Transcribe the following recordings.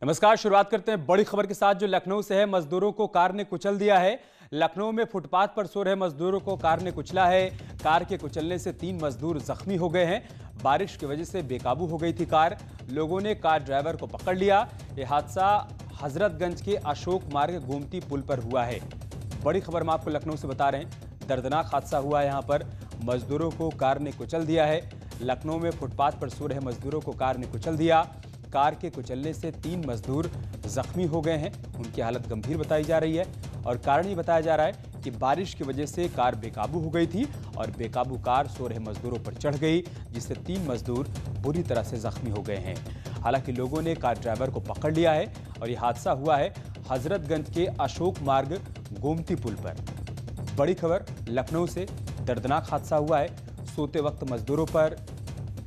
नमस्कार। शुरुआत करते हैं बड़ी खबर के साथ जो लखनऊ से है। मजदूरों को कार ने कुचल दिया है। लखनऊ में फुटपाथ पर सो रहे मजदूरों को कार ने कुचला है। कार के कुचलने से 3 मजदूर जख्मी हो गए हैं। बारिश की वजह से बेकाबू हो गई थी कार। लोगों ने कार ड्राइवर को पकड़ लिया। यह हादसा हजरतगंज के अशोक मार्ग गोमती पुल पर हुआ है। बड़ी खबर हम आपको लखनऊ से बता रहे हैं। दर्दनाक हादसा हुआ है। यहाँ पर मजदूरों को कार ने कुचल दिया है। लखनऊ में फुटपाथ पर सो रहे मजदूरों को कार ने कुचल दिया। कार के कुचलने से 3 मजदूर जख्मी हो गए हैं। उनकी हालत गंभीर बताई जा रही है और कारण ये बताया जा रहा है कि बारिश की वजह से कार बेकाबू हो गई थी और बेकाबू कार सो रहे मजदूरों पर चढ़ गई, जिससे 3 मजदूर बुरी तरह से जख्मी हो गए हैं। हालांकि लोगों ने कार ड्राइवर को पकड़ लिया है और यह हादसा हुआ है हजरतगंज के अशोक मार्ग गोमती पुल पर। बड़ी खबर लखनऊ से। दर्दनाक हादसा हुआ है। सोते वक्त मजदूरों पर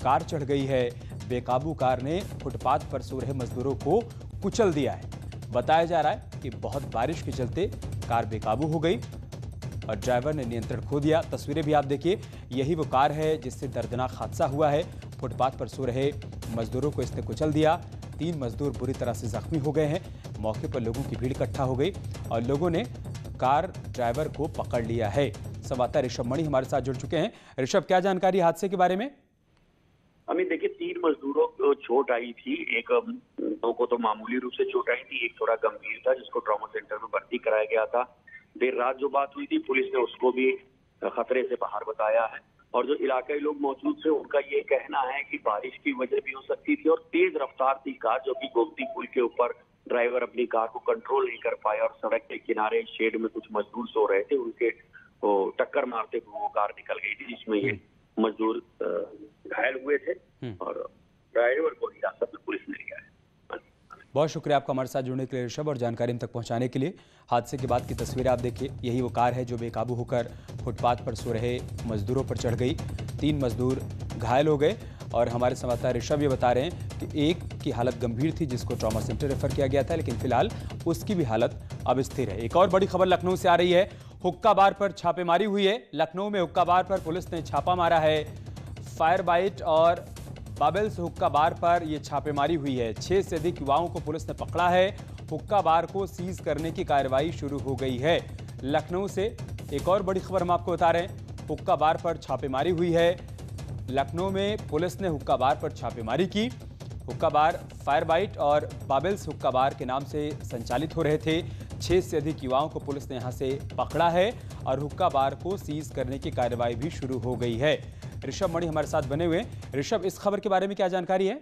कार चढ़ गई है। बेकाबू कार ने फुटपाथ पर सो रहे मजदूरों को कुचल दिया है। बताया जा रहा है कि बहुत बारिश के चलते कार बेकाबू हो गई और ड्राइवर ने नियंत्रण खो दिया। तस्वीरें भी आप देखिए। यही वो कार है जिससे दर्दनाक हादसा हुआ है। फुटपाथ पर सो रहे मजदूरों को इसने कुचल दिया। 3 मजदूर बुरी तरह से जख्मी हो गए हैं। मौके पर लोगों की भीड़ इकट्ठा हो गई और लोगों ने कार ड्राइवर को पकड़ लिया है। संवाददाता ऋषभ मणि हमारे साथ जुड़ चुके हैं। ऋषभ, क्या जानकारी हादसे के बारे में? अमित, देखिए, 3 मजदूरों को चोट आई थी। एक दो को तो मामूली रूप से चोट आई थी, एक थोड़ा गंभीर था जिसको ट्रॉमा सेंटर में भर्ती कराया गया था। देर रात जो बात हुई थी, पुलिस ने उसको भी खतरे से बाहर बताया है और जो इलाकाई लोग मौजूद थे उनका ये कहना है कि बारिश की वजह भी हो सकती थी और तेज रफ्तार थी कार, जो कि गोमती पुल के ऊपर ड्राइवर अपनी कार को कंट्रोल नहीं कर पाया और सड़क के किनारे शेड में कुछ मजदूर सो रहे थे, उनके टक्कर मारते हुए वो कार निकल गई थी, जिसमें ये मजदूर घायल हुए थे और ड्राइवर को हिरासत में पुलिस ने लिया है। बहुत शुक्रिया आपका हमारे साथ जुड़ने के लिए ऋषभ और जानकारी हम तक पहुंचाने के लिए। हादसे के बाद की तस्वीरें आप देखिए। यही वो कार है जो बेकाबू होकर फुटपाथ पर सो रहे मजदूरों पर चढ़ गई। 3 मजदूर घायल हो गए और हमारे संवाददाता ऋषभ ये बता रहे हैं कि एक की हालत गंभीर थी जिसको ट्रॉमा सेंटर रेफर किया गया था, लेकिन फिलहाल उसकी भी हालत अब स्थिर है। एक और बड़ी खबर लखनऊ से आ रही है। हुक्का बार पर छापेमारी हुई है। लखनऊ में हुक्का बार पर पुलिस ने छापा मारा है। फायर बाइट और बाबल्स हुक्का बार पर यह छापेमारी हुई है। 6 से अधिक युवाओं को पुलिस ने पकड़ा है। हुक्का बार को सीज करने की कार्रवाई शुरू हो गई है। लखनऊ से एक और बड़ी खबर हम आपको बता रहे हैं। हुक्का बार पर छापेमारी हुई है। लखनऊ में पुलिस ने हुक्का बार पर छापेमारी की। हुक्का बार फायर बाइट और बाबल्स हुक्का बार के नाम से संचालित हो रहे थे। 6 से अधिक युवाओं को पुलिस ने यहां से पकड़ा है और हुक्का बार को सीज करने की कार्रवाई भी शुरू हो गई है। ऋषभ मणि हमारे साथ बने हुए हैं। ऋषभ, इस खबर के बारे में क्या जानकारी है?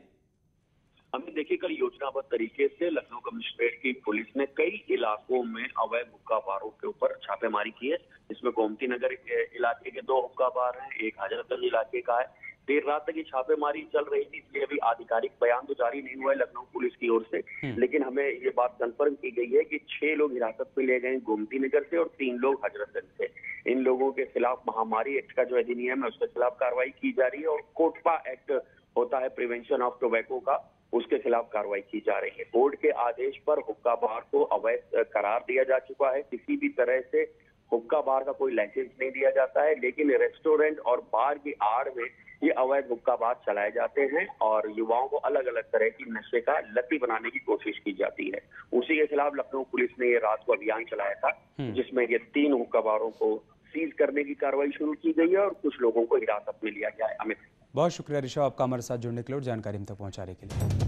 हमें देखिए, कल योजनाबद्ध तरीके से लखनऊ कमिश्नरेट की पुलिस ने कई इलाकों में अवैध हुक्का बारों के ऊपर छापेमारी की है। इसमें गोमती नगर इलाके के 2 हुक्का बार हैं, एक हजरतगंज इलाके का है। देर रात तक ये छापेमारी चल रही थी, इसलिए अभी आधिकारिक बयान तो जारी नहीं हुआ है लखनऊ पुलिस की ओर से, लेकिन हमें ये बात कंफर्म की गई है कि 6 लोग हिरासत में ले गए गोमती नगर से और 3 लोग हजरतगंज से। इन लोगों के खिलाफ महामारी एक्ट का जो अधिनियम है उसके खिलाफ कार्रवाई की जा रही है और कोटपा एक्ट होता है प्रिवेंशन ऑफ टोबैको का, उसके खिलाफ कार्रवाई की जा रही है। कोर्ट के आदेश पर हुक्का बार को अवैध करार दिया जा चुका है। किसी भी तरह से हुक्का बार का कोई लाइसेंस नहीं दिया जाता है, लेकिन रेस्टोरेंट और बार की आड़ में ये अवैध हुक्का बार चलाए जाते हैं और युवाओं को अलग अलग तरह की नशे का लती बनाने की कोशिश की जाती है। उसी के खिलाफ लखनऊ पुलिस ने ये रात को अभियान चलाया था, जिसमें ये 3 हुक्का बारों को सीज करने की कार्रवाई शुरू की गई है और कुछ लोगों को हिरासत में लिया गया है। अमित, बहुत शुक्रिया ऋषभ आपका हमारे साथ जुड़ने के लिए और जानकारी हम तक पहुंचाने के लिए।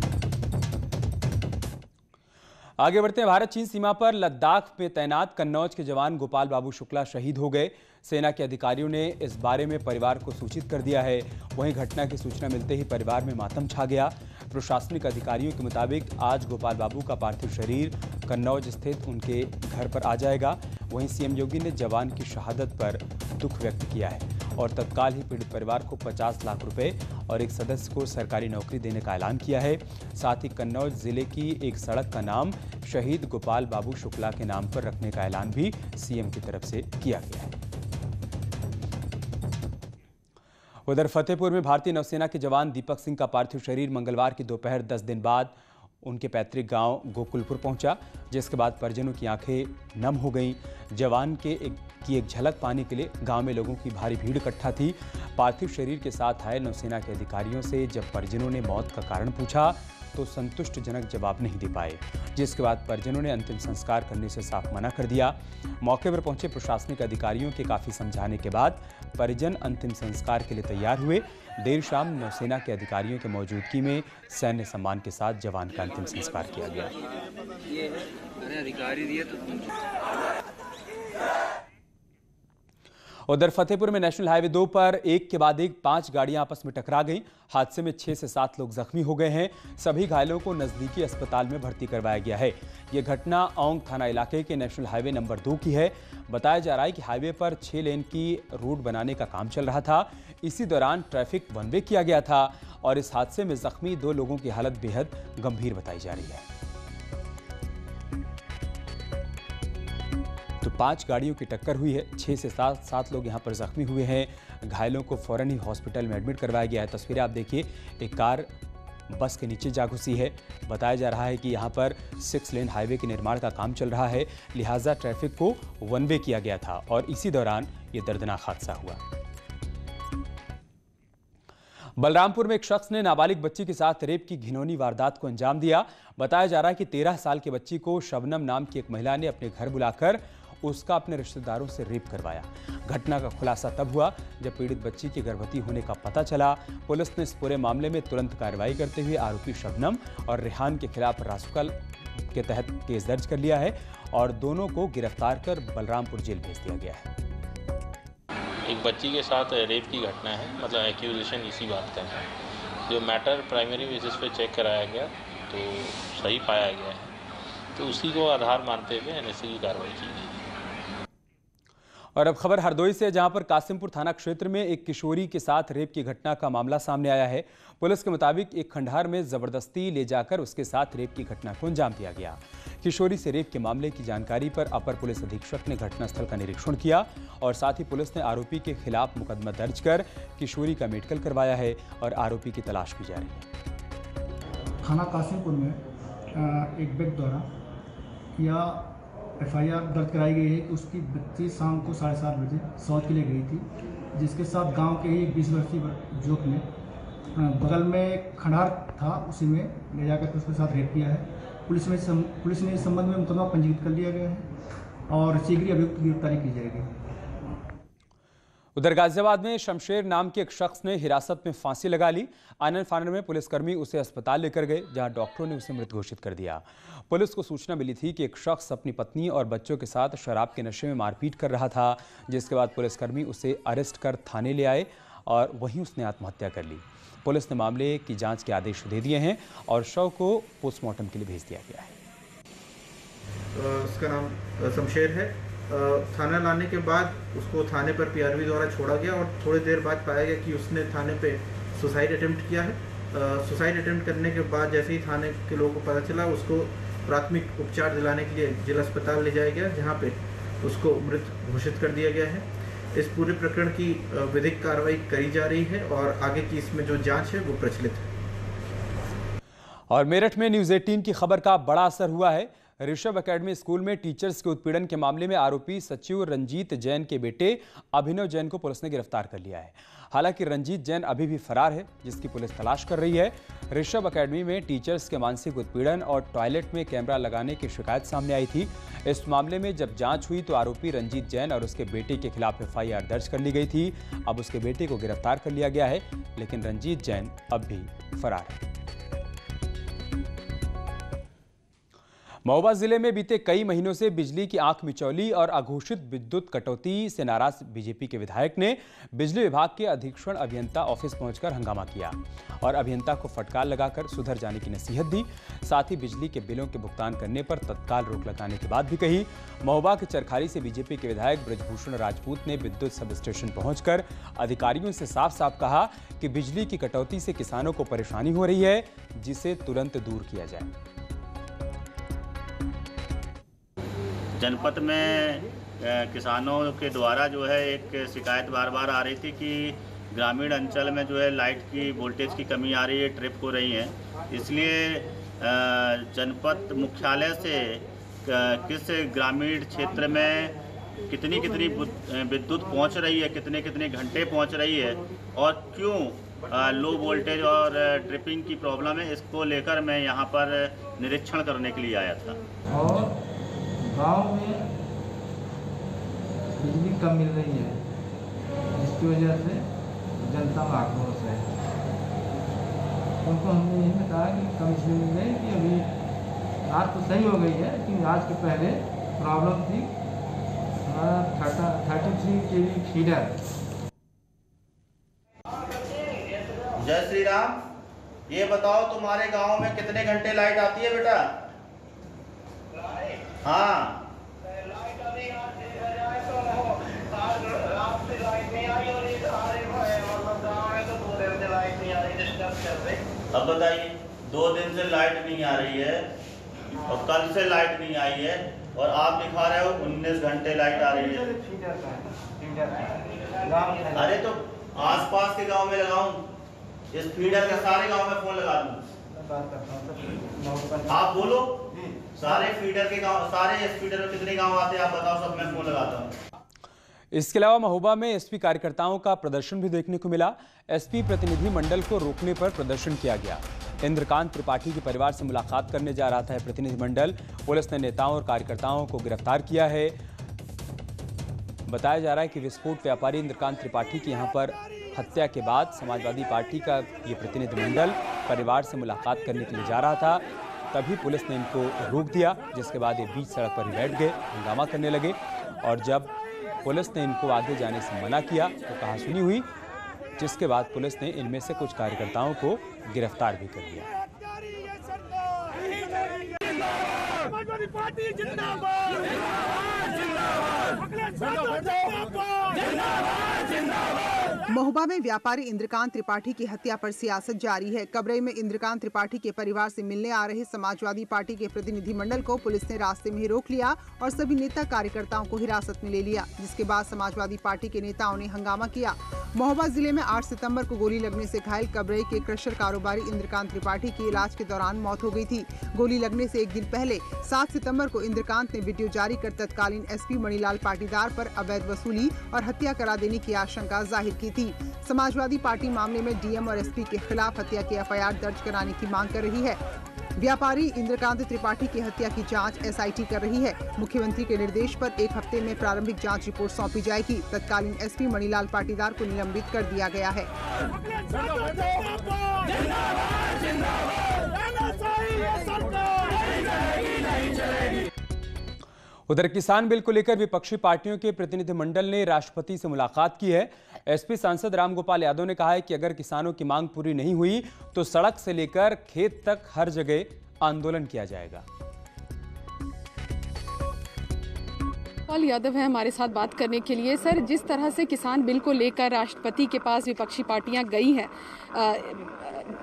आगे बढ़ते हैं। भारत चीन सीमा पर लद्दाख में तैनात कन्नौज के जवान गोपाल बाबू शुक्ला शहीद हो गए। सेना के अधिकारियों ने इस बारे में परिवार को सूचित कर दिया है। वहीं घटना की सूचना मिलते ही परिवार में मातम छा गया। प्रशासनिक अधिकारियों के मुताबिक आज गोपाल बाबू का पार्थिव शरीर कन्नौज स्थित उनके घर पर आ जाएगा। वहीं सीएम योगी ने जवान की शहादत पर दुख व्यक्त किया है और तत्काल ही पीड़ित परिवार को 50 लाख रुपए और एक सदस्य को सरकारी नौकरी देने का ऐलान किया है। साथ ही कन्नौज जिले की एक सड़क का नाम शहीद गोपाल बाबू शुक्ला के नाम पर रखने का ऐलान भी सीएम की तरफ से किया गया है। उधर फतेहपुर में भारतीय नौसेना के जवान दीपक सिंह का पार्थिव शरीर मंगलवार की दोपहर 10 दिन बाद उनके पैतृक गांव गोकुलपुर पहुंचा, जिसके बाद परिजनों की आंखें नम हो गईं। जवान की एक झलक पाने के लिए गांव में लोगों की भारी भीड़ इकट्ठा थी। पार्थिव शरीर के साथ आए नौसेना के अधिकारियों से जब परिजनों ने मौत का कारण पूछा तो संतुष्टजनक जवाब नहीं दे पाए, जिसके बाद परिजनों ने अंतिम संस्कार करने से साफ मना कर दिया। मौके पर पहुंचे प्रशासनिक अधिकारियों के काफी समझाने के बाद परिजन अंतिम संस्कार के लिए तैयार हुए। देर शाम नौसेना के अधिकारियों की मौजूदगी में सैन्य सम्मान के साथ जवान का अंतिम संस्कार किया गया। उधर फतेहपुर में नेशनल हाईवे 2 पर एक के बाद एक 5 गाड़ियां आपस में टकरा गईं। हादसे में 6 से 7 लोग जख्मी हो गए हैं। सभी घायलों को नजदीकी अस्पताल में भर्ती करवाया गया है। यह घटना औंग थाना इलाके के नेशनल हाईवे नंबर 2 की है। बताया जा रहा है कि हाईवे पर 6 लेन की रोड बनाने का काम चल रहा था। इसी दौरान ट्रैफिक वन वे किया गया था और इस हादसे में जख्मी 2 लोगों की हालत बेहद गंभीर बताई जा रही है। तो 5 गाड़ियों की टक्कर हुई है। 6 से 7 लोग यहां पर जख्मी हुए हैं। घायलों को फौरन ही हॉस्पिटल में एडमिट करवाया गया है। तस्वीरें आप देखिए, एक कार बस के नीचे जा घुसी है। बताया जा रहा है कि यहां पर 6 लेन हाईवे के निर्माण का काम चल रहा है, लिहाजा ट्रैफिक को वन वे किया गया था और इसी दौरान ये दर्दनाक हादसा हुआ। बलरामपुर में एक शख्स ने नाबालिग बच्ची के साथ रेप की घिनौनी वारदात को अंजाम दिया। बताया जा रहा है कि 13 साल की बच्ची को शबनम नाम की एक महिला ने अपने घर बुलाकर उसका अपने रिश्तेदारों से रेप करवाया। घटना का खुलासा तब हुआ जब पीड़ित बच्ची के गर्भवती होने का पता चला। पुलिस ने इस पूरे मामले में तुरंत कार्रवाई करते हुए आरोपी शबनम और रेहान के खिलाफ रासुका के तहत केस दर्ज कर लिया है और दोनों को गिरफ्तार कर बलरामपुर जेल भेज दिया गया है। एक बच्ची के साथ रेप की घटना है, मतलब एक्यूजेशन इसी बात का है। जो मैटर प्राइमरी बेसिस पे चेक कराया गया तो सही पाया गया है, तो उसी को आधार मानते हुए एनएसए की कार्रवाई की गई। और अब खबर हरदोई से, जहां पर कासिमपुर थाना क्षेत्र में एक किशोरी के साथ रेप की घटना का मामला सामने आया है। पुलिस के मुताबिक एक खंडहर में जबरदस्ती ले जाकर उसके साथ रेप की घटना को अंजाम दिया गया। किशोरी से रेप के मामले की जानकारी पर अपर पुलिस अधीक्षक ने घटनास्थल का निरीक्षण किया और साथ ही पुलिस ने आरोपी के खिलाफ मुकदमा दर्ज कर किशोरी का मेडिकल करवाया है और आरोपी की तलाश की जा रही है। थाना कासिमपुर में एक व्यक्ति द्वारा या FIR दर्ज कराई गई है कि उसकी बच्ची शाम को 7:30 बजे शौच के लिए गई थी, जिसके साथ गांव के ही 20 वर्षीय युवक ने बगल में खंडहर था, उसी में ले जाकर उसके साथ रेप किया है। पुलिस ने इस संबंध में मुकदमा पंजीकृत कर लिया गया है और शीघ्र ही अभियुक्त की गिरफ्तारी की जाएगी। उधर गाजियाबाद में शमशेर नाम के एक शख्स ने हिरासत में फांसी लगा ली। आनन फानन में पुलिसकर्मी उसे अस्पताल लेकर गए, जहां डॉक्टरों ने उसे मृत घोषित कर दिया। पुलिस को सूचना मिली थी कि एक शख्स अपनी पत्नी और बच्चों के साथ शराब के नशे में मारपीट कर रहा था, जिसके बाद पुलिसकर्मी उसे अरेस्ट कर थाने ले आए और वहीं उसने आत्महत्या कर ली। पुलिस ने मामले की जांच के आदेश दे दिए हैं और शव को पोस्टमार्टम के लिए भेज दिया गया है। उसका नाम शमशेर है। थाना लाने के बाद उसको थाने पर PRV द्वारा छोड़ा गया और थोड़ी देर बाद पाया गया कि उसने थाने पे सुसाइड अटेम्प्ट किया है। सुसाइड अटेम्प्ट करने के बाद जैसे ही थाने के लोगों को पता चला, उसको प्राथमिक उपचार दिलाने के लिए जिला अस्पताल ले जाया गया, जहाँ पे उसको मृत घोषित कर दिया गया है। इस पूरे प्रकरण की विधिक कार्रवाई करी जा रही है और आगे की इसमें जो जांच है वो प्रचलित है। और मेरठ में न्यूज़ 18 की खबर का बड़ा असर हुआ है। ऋषभ एकेडमी स्कूल में टीचर्स के उत्पीड़न के मामले में आरोपी सचिव रंजीत जैन के बेटे अभिनव जैन को पुलिस ने गिरफ्तार कर लिया है। हालांकि रंजीत जैन अभी भी फरार है, जिसकी पुलिस तलाश कर रही है। ऋषभ एकेडमी में टीचर्स के मानसिक उत्पीड़न और टॉयलेट में कैमरा लगाने की शिकायत सामने आई थी। इस मामले में जब जांच हुई तो आरोपी रंजीत जैन और उसके बेटे के खिलाफ FIR दर्ज कर ली गई थी। अब उसके बेटे को गिरफ्तार कर लिया गया है, लेकिन रंजीत जैन अब भी फरार है। महोबा जिले में बीते कई महीनों से बिजली की आंख मिचौली और अघोषित विद्युत कटौती से नाराज बीजेपी के विधायक ने बिजली विभाग के अधीक्षण अभियंता ऑफिस पहुंचकर हंगामा किया और अभियंता को फटकार लगाकर सुधर जाने की नसीहत दी। साथ ही बिजली के बिलों के भुगतान करने पर तत्काल रोक लगाने की बात भी कही। महोबा के चरखारी से बीजेपी के विधायक ब्रजभूषण राजपूत ने विद्युत सब स्टेशन पहुंचकर अधिकारियों से साफ साफ कहा कि बिजली की कटौती से किसानों को परेशानी हो रही है, जिसे तुरंत दूर किया जाए। जनपद में किसानों के द्वारा जो है एक शिकायत बार बार आ रही थी कि ग्रामीण अंचल में जो है लाइट की वोल्टेज की कमी आ रही है, ट्रिप हो रही है। इसलिए जनपद मुख्यालय से किस ग्रामीण क्षेत्र में कितनी विद्युत पहुंच रही है, कितने घंटे पहुंच रही है और क्यों लो वोल्टेज और ट्रिपिंग की प्रॉब्लम है, इसको लेकर मैं यहाँ पर निरीक्षण करने के लिए आया था। और गांव में बिजली कम मिल रही है, जिसकी वजह से जनता में आक्रोश है। उनको हमने यही बताया कि कम इसलिए मिल रही कि अभी आज तो सही हो गई है, लेकिन आज के पहले प्रॉब्लम थी हमारा 33 kV फीडर। जय श्री राम, ये बताओ तुम्हारे गांव में कितने घंटे लाइट आती है बेटा? हाँ, अब बताइए, 2 दिन से लाइट नहीं आ रही है और कल से लाइट नहीं आई है और आप दिखा रहे हो 19 घंटे लाइट आ रही है। अरे तो आसपास के गांव में लगाऊं, इस फीडर का सारे गांव में फोन लगा दूं? आप बोलो, सारे फीडर के गांव, सारे इस फीडर में कितने गांव आते हैं आप बताओ, सब मैं फोन लगाता हूँ। इसके अलावा महोबा में एसपी कार्यकर्ताओं का प्रदर्शन भी देखने को मिला। एसपी प्रतिनिधि मंडल को रोकने पर प्रदर्शन किया गया। इंद्रकांत त्रिपाठी के परिवार से मुलाकात करने जा रहा था प्रतिनिधि मंडल। पुलिस ने नेताओं और कार्यकर्ताओं को गिरफ्तार किया है। बताया जा रहा है कि विस्फोट व्यापारी इंद्रकांत त्रिपाठी की यहां पर हत्या के बाद समाजवादी पार्टी का ये प्रतिनिधि मंडल परिवार से मुलाकात करने के लिए जा रहा था, तभी पुलिस ने इनको रोक दिया, जिसके बाद ये बीच सड़क पर ही बैठ गए, हंगामा करने लगे। और जब पुलिस ने इनको आगे जाने से मना किया तो कहासुनी हुई, जिसके बाद पुलिस ने इनमें से कुछ कार्यकर्ताओं को गिरफ्तार भी कर लिया। महोबा में व्यापारी इंद्रकांत त्रिपाठी की हत्या पर सियासत जारी है। कबरई में इंद्रकांत त्रिपाठी के परिवार से मिलने आ रहे समाजवादी पार्टी के प्रतिनिधि मंडल को पुलिस ने रास्ते में ही रोक लिया और सभी नेता कार्यकर्ताओं को हिरासत में ले लिया, जिसके बाद समाजवादी पार्टी के नेताओं ने हंगामा किया। महोबा जिले में 8 सितंबर को गोली लगने से घायल कबरई के क्रशर कारोबारी इंद्रकांत त्रिपाठी की इलाज के दौरान मौत हो गई थी। गोली लगने से एक दिन पहले 7 सितंबर को इंद्रकांत ने वीडियो जारी कर तत्कालीन एसपी मणिलाल पाटीदार पर अवैध वसूली और हत्या करा देने की आशंका जाहिर की थी। समाजवादी पार्टी मामले में डीएम और एसपी के खिलाफ हत्या की एफआईआर दर्ज कराने की मांग कर रही है। व्यापारी इंद्रकांत त्रिपाठी की हत्या की जांच एसआईटी कर रही है। मुख्यमंत्री के निर्देश पर 1 हफ्ते में प्रारंभिक जांच रिपोर्ट सौंपी जाएगी। तत्कालीन एसपी मणिलाल पाटीदार को निलंबित कर दिया गया है। उधर किसान बिल को लेकर विपक्षी पार्टियों के प्रतिनिधिमंडल ने राष्ट्रपति से मुलाकात की है। एसपी सांसद रामगोपाल यादव ने कहा है कि अगर किसानों की मांग पूरी नहीं हुई तो सड़क से लेकर खेत तक हर जगह आंदोलन किया जाएगा। रामगोपाल यादव है हमारे साथ बात करने के लिए। सर, जिस तरह से किसान बिल को लेकर राष्ट्रपति के पास विपक्षी पार्टियां गई हैं,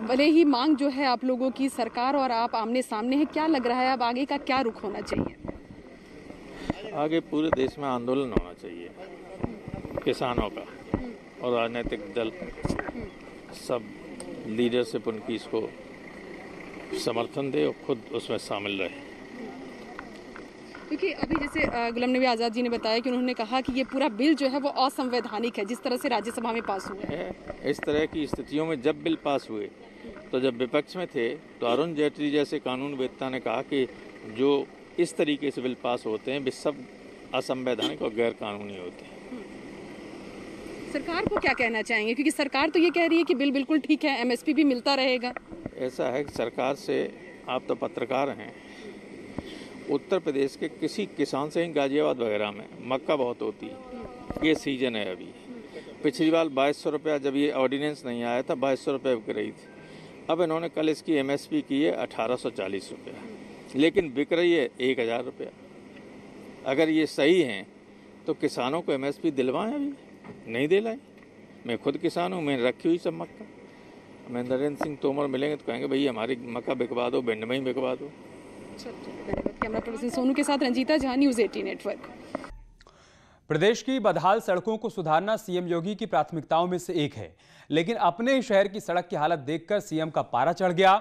भले ही मांग जो है आप लोगों की, सरकार और आप आमने सामने है, क्या लग रहा है अब आगे का क्या रुख होना चाहिए? आगे पूरे देश में आंदोलन होना चाहिए किसानों का, और राजनीतिक दल सब लीडरशिप उनकी इसको समर्थन दे और खुद उसमें शामिल रहे। क्योंकि अभी जैसे गुलाम नबी आज़ाद जी ने बताया कि उन्होंने कहा कि ये पूरा बिल जो है वो असंवैधानिक है, जिस तरह से राज्यसभा में पास हुआ है। इस तरह की स्थितियों में जब बिल पास हुए तो जब विपक्ष में थे तो अरुण जेटली जैसे कानूनवेत्ता ने कहा कि जो इस तरीके से बिल पास होते हैं वे सब असंवैधानिक और गैर कानूनी होते हैं। सरकार को क्या कहना चाहेंगे, क्योंकि सरकार तो ये कह रही है कि बिल बिल्कुल ठीक है, एमएसपी भी मिलता रहेगा। ऐसा है कि सरकार से, आप तो पत्रकार हैं, उत्तर प्रदेश के किसी किसान से, गाजियाबाद वगैरह में मक्का बहुत होती है, ये सीजन है अभी। पिछली बार 2200 रुपया, जब ये ऑर्डिनेंस नहीं आया था, 2200 रुपये बिक रही थी। अब इन्होंने कल इसकी एमएसपी की है 1840 रुपया, लेकिन बिक रही है 1000 रुपया। अगर ये सही हैं तो किसानों को एमएसपी दिलवाएं, अभी नहीं दिलाएं। मैं खुद किसान हूँ, मैंने रखी हुई सब मक्का। महेंद्र सिंह तोमर मिलेंगे तो कहेंगे भाई हमारी मक्का बिकवा दो, भिंड में ही बिकवा दो। कैमरा पर्सन सोनू के साथ रंजीता झा, न्यूज़ 18 नेटवर्क। प्रदेश की बदहाल सड़कों को सुधारना सीएम योगी की प्राथमिकताओं में से एक है, लेकिन अपने शहर की सड़क की हालत देखकर सीएम का पारा चढ़ गया।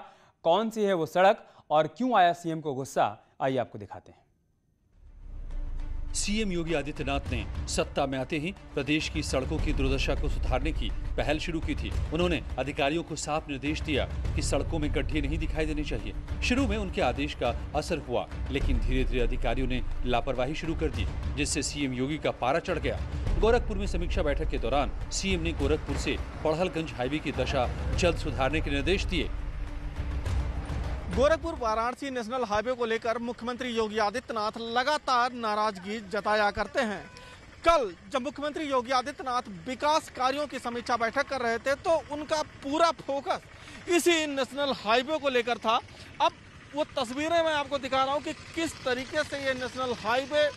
कौन सी है वो सड़क और क्यों आया सीएम को गुस्सा, आइए आपको दिखाते हैं। सीएम योगी आदित्यनाथ ने सत्ता में आते ही प्रदेश की सड़कों की दुर्दशा को सुधारने की पहल शुरू की थी। उन्होंने अधिकारियों को साफ निर्देश दिया कि सड़कों में गड्ढे नहीं दिखाई देने चाहिए। शुरू में उनके आदेश का असर हुआ, लेकिन धीरे धीरे अधिकारियों ने लापरवाही शुरू कर दी, जिससे सीएम योगी का पारा चढ़ गया। गोरखपुर में समीक्षा बैठक के दौरान सीएम ने गोरखपुर से पड़हलगंज हाईवे की दशा जल्द सुधारने के निर्देश दिए। गोरखपुर वाराणसी नेशनल हाईवे को लेकर मुख्यमंत्री योगी आदित्यनाथ लगातार नाराजगी जताया करते हैं। कल जब मुख्यमंत्री योगी आदित्यनाथ विकास कार्यों की समीक्षा बैठक कर रहे थे तो उनका पूरा फोकस इसी नेशनल हाईवे को लेकर था। अब वो तस्वीरें मैं आपको दिखा रहा हूँ कि किस तरीके से ये नेशनल हाईवे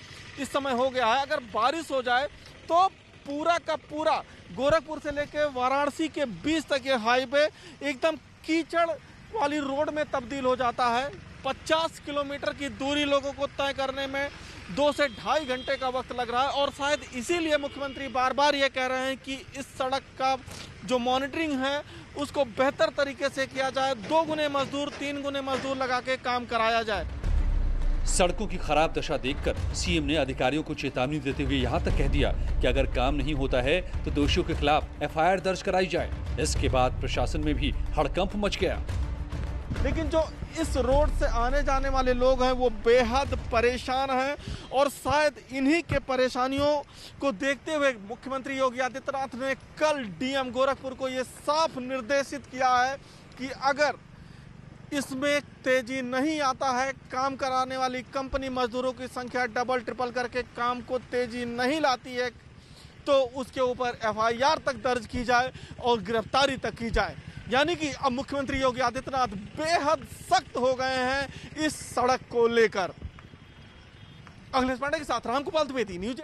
इस समय हो गया है। अगर बारिश हो जाए तो पूरा का पूरा गोरखपुर से लेकर वाराणसी के बीच तक ये हाईवे एकदम कीचड़ वाली रोड में तब्दील हो जाता है। 50 किलोमीटर की दूरी लोगों को तय करने में 2 से ढाई घंटे का वक्त लग रहा है और शायद इसीलिए मुख्यमंत्री बार बार ये कह रहे हैं कि इस सड़क का जो मॉनिटरिंग है उसको बेहतर तरीके से किया जाए, 2 गुने मजदूर 3 गुने मजदूर लगा के काम कराया जाए। सड़कों की खराब दशा देखकर सीएम ने अधिकारियों को चेतावनी देते हुए यहां तक कह दिया कि अगर काम नहीं होता है तो दोषियों के खिलाफ एफआईआर दर्ज कराई जाए। इसके बाद प्रशासन में भी हड़कंप मच गया। लेकिन जो इस रोड से आने जाने वाले लोग हैं वो बेहद परेशान हैं और शायद इन्हीं के परेशानियों को देखते हुए मुख्यमंत्री योगी आदित्यनाथ ने कल डीएम गोरखपुर को ये साफ निर्देशित किया है कि अगर इसमें तेजी नहीं आता है, काम कराने वाली कंपनी मजदूरों की संख्या डबल ट्रिपल करके काम को तेजी नहीं लाती है तो उसके ऊपर एफआईआर तक दर्ज की जाए और गिरफ्तारी तक की जाए। यानी कि अब मुख्यमंत्री योगी आदित्यनाथ बेहद सख्त हो गए हैं इस सड़क को लेकर। अखिलेश पांडे के साथ रामगोपाल द्विवेदी, न्यूज।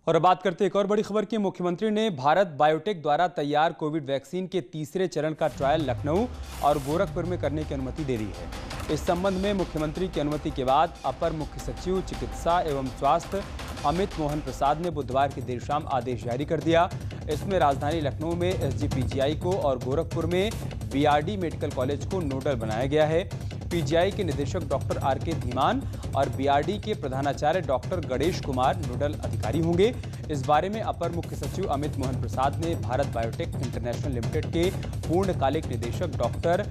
और अब बात करते हैं एक और बड़ी खबर की। मुख्यमंत्री ने भारत बायोटेक द्वारा तैयार कोविड वैक्सीन के तीसरे चरण का ट्रायल लखनऊ और गोरखपुर में करने की अनुमति दे दी है। इस संबंध में मुख्यमंत्री की अनुमति के बाद अपर मुख्य सचिव चिकित्सा एवं स्वास्थ्य अमित मोहन प्रसाद ने बुधवार की देर शाम आदेश जारी कर दिया। इसमें राजधानी लखनऊ में एसजीपीजीआई को और गोरखपुर में बीआरडी मेडिकल कॉलेज को नोडल बनाया गया है। पीजीआई के निदेशक डॉक्टर आरके धीमान और बीआरडी के प्रधानाचार्य डॉक्टर गणेश कुमार नोडल अधिकारी होंगे। इस बारे में अपर मुख्य सचिव अमित मोहन प्रसाद ने भारत बायोटेक इंटरनेशनल लिमिटेड के पूर्णकालिक निदेशक डॉक्टर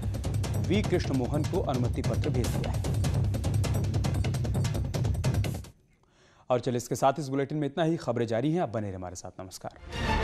वी कृष्ण मोहन को अनुमति पत्र भेज दिया है। और चलिए इसके साथ इस बुलेटिन में इतना ही। खबरें जारी हैं, आप बने रहिए हमारे साथ। नमस्कार।